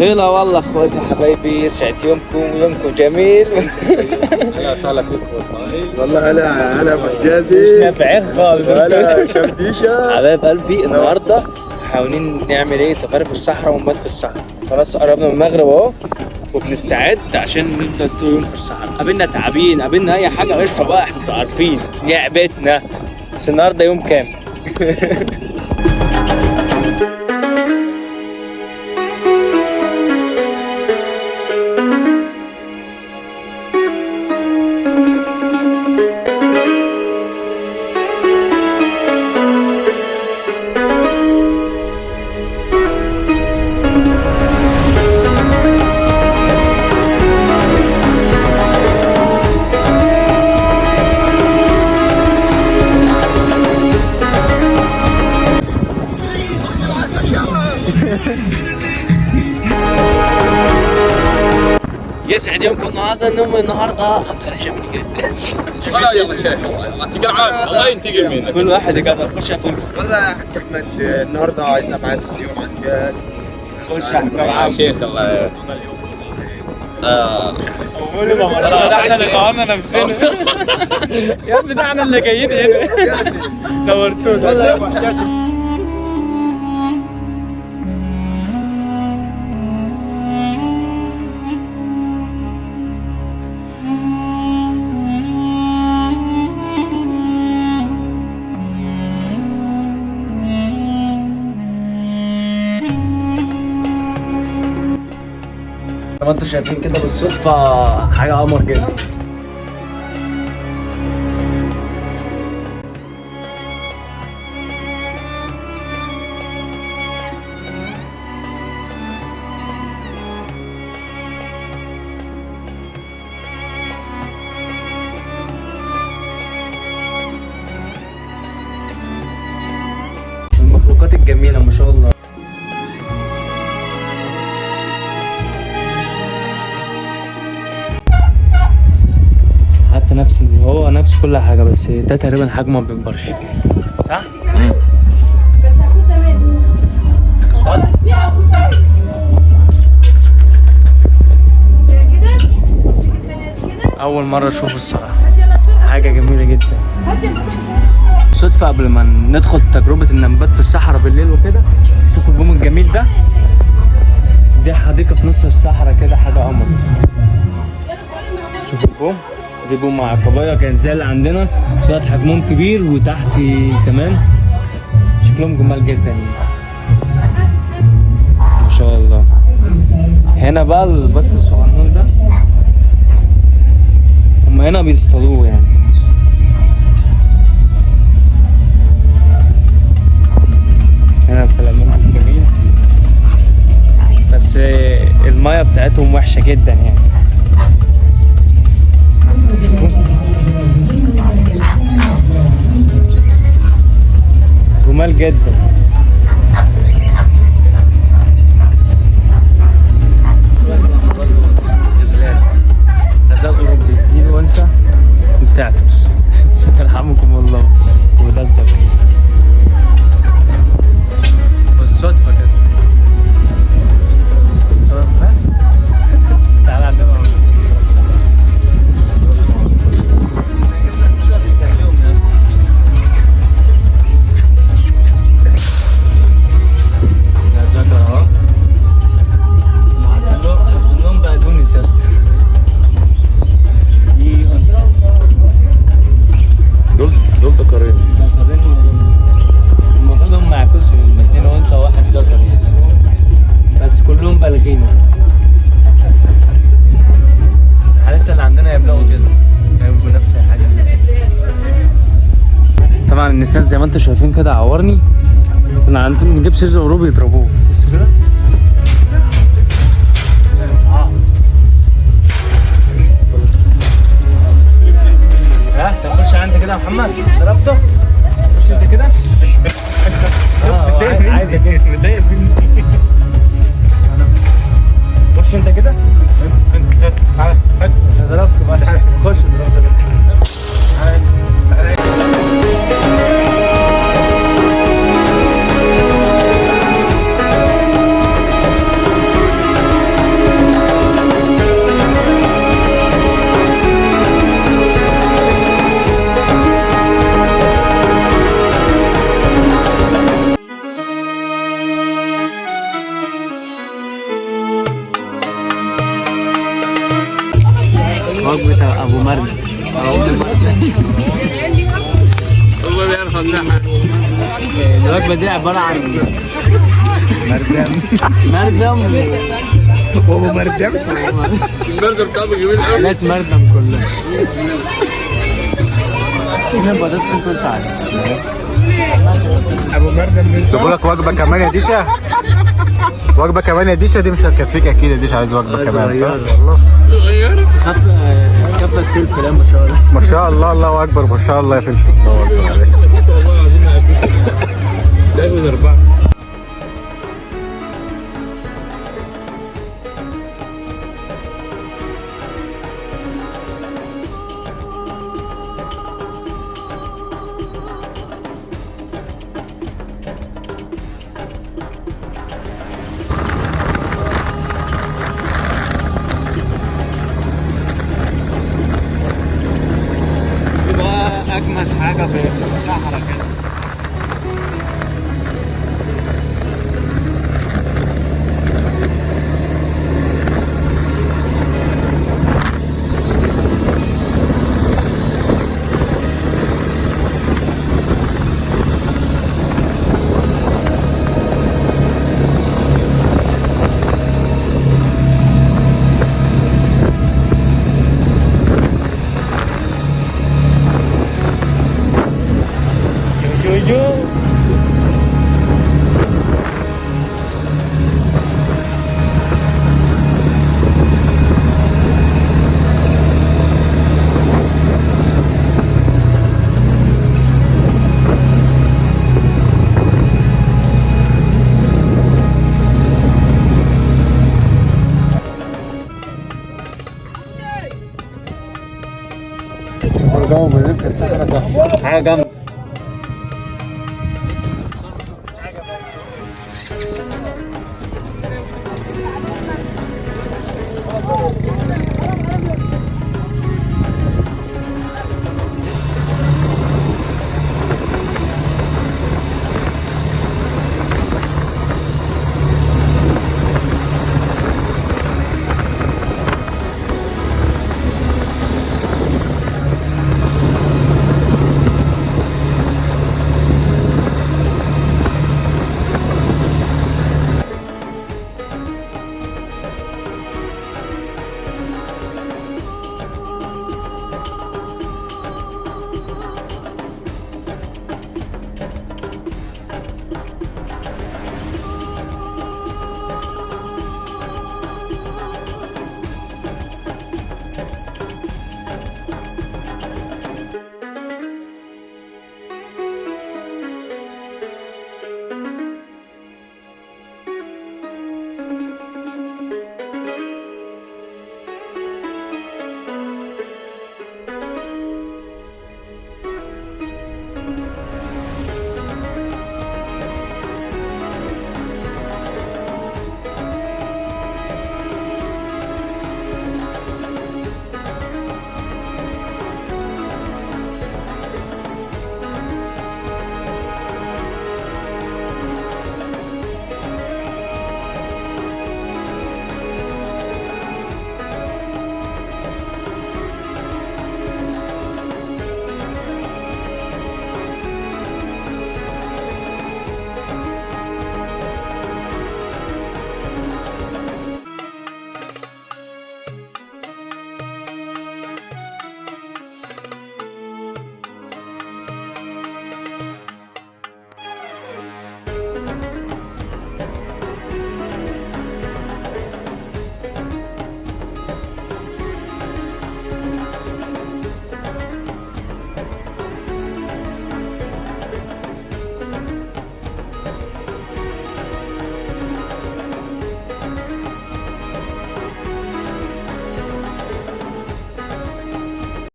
هلا والله اخواتي حبايبي، يسعد يومكم جميل. لا سهلا فيك والله. هلا حجازي مش نافعين خالص. هلا شمديشة حبايب قلبي، النهارده حاولين نعمل ايه سفاري في الصحراء ونبات في الصحراء. خلاص قربنا من المغرب اهو وبنستعد عشان نبدا طول يوم في الصحراء. قابلنا تعابين، قابلنا اي حاجه قشره بقى، احنا عارفين لعبتنا. بس النهارده يوم كام؟ يسعد يومكم النهارده. النهارده هنخلي جميل جدا. لا يلا شيخ الله يعطيك العافيه، الله ينتقم منك. كل واحد يقدر. خش يا فلفل. والله يا حق احمد النهارده عايز اسعد يوم عندك. خش يا شيخ الله ده احنا اللي قهرنا نفسنا. يا ابني ده احنا اللي جايين هنا. نورتونا والله يا ابو حجازي. زي ما انتم شايفين كده بالصدفة حاجة قمر جدا. المخلوقات الجميلة ما شاء الله. حتى نفس كل حاجة، بس ده تقريبا حجمه ما بيكبرش، صح؟ بس هاخدها منه. كده أول مرة أشوفه الصراحة، حاجة جميلة جدا. هات صدفة قبل ما ندخل تجربة النبات في الصحراء بالليل وكده، شوفوا البوم الجميل ده. دي حديقة في نص الصحراء كده، حاجة قمر. شوفوا البوم، دي بوم عقبية كانت زي اللي عندنا، شوية حجمهم كبير وتحت كمان شكلهم جمال جدا ما شاء الله. هنا بقى البط الصغنون ده هم هنا بيصطادوه يعني. هنا الفلامنكو الجميل، بس المية بتاعتهم وحشة جدا يعني. جمال جدا. غزال اوروبي، دي الانثى بتعطس. يرحمكم الله. وده الذكر بالصدفة كده. تعالى عندنا دول ذكرين. المفروض هم يعكسوا، 2 انثى وواحد ذكر، بس كلهم بالغين. لسه اللي عندنا يبلغوا كده، هيبقوا نفس الحاجه. طبعا الناس زي ما انتم شايفين كده عورني. كنا عايزين نجيب سيرز اوروبي يضربوه، بص كده. ها تخش انت كده يا محمد، ضربته. خش انت كده. عايزك متضايق مني. خش انت كده. تعالى ضربته بقى. خش ضربته. وجبة ابو مرد او ام مرد. هو بيرخص نحن. الوجبة دي عبارة عن مردم وابو مردم. المردم طعمه جميل قوي. حاجات مردم كلها. فين البطاطس انت قلت عليها؟ ابو مردم بقول لك وجبه كمان يا ديشا، وجبه كمان يا ديشا. دي مش هتكفيك اكيد يا ديشا، عايز وجبه كمان صح؟ كفة فلفل ما شاء الله. ما شاء الله، الله اكبر، ما شاء الله يا فلفل، الله اكبر عليك. تاخد 4. أجمل حاجة في الصحراء كده. الجو بالليل في الصحراء تحفة، حاجة جامدة.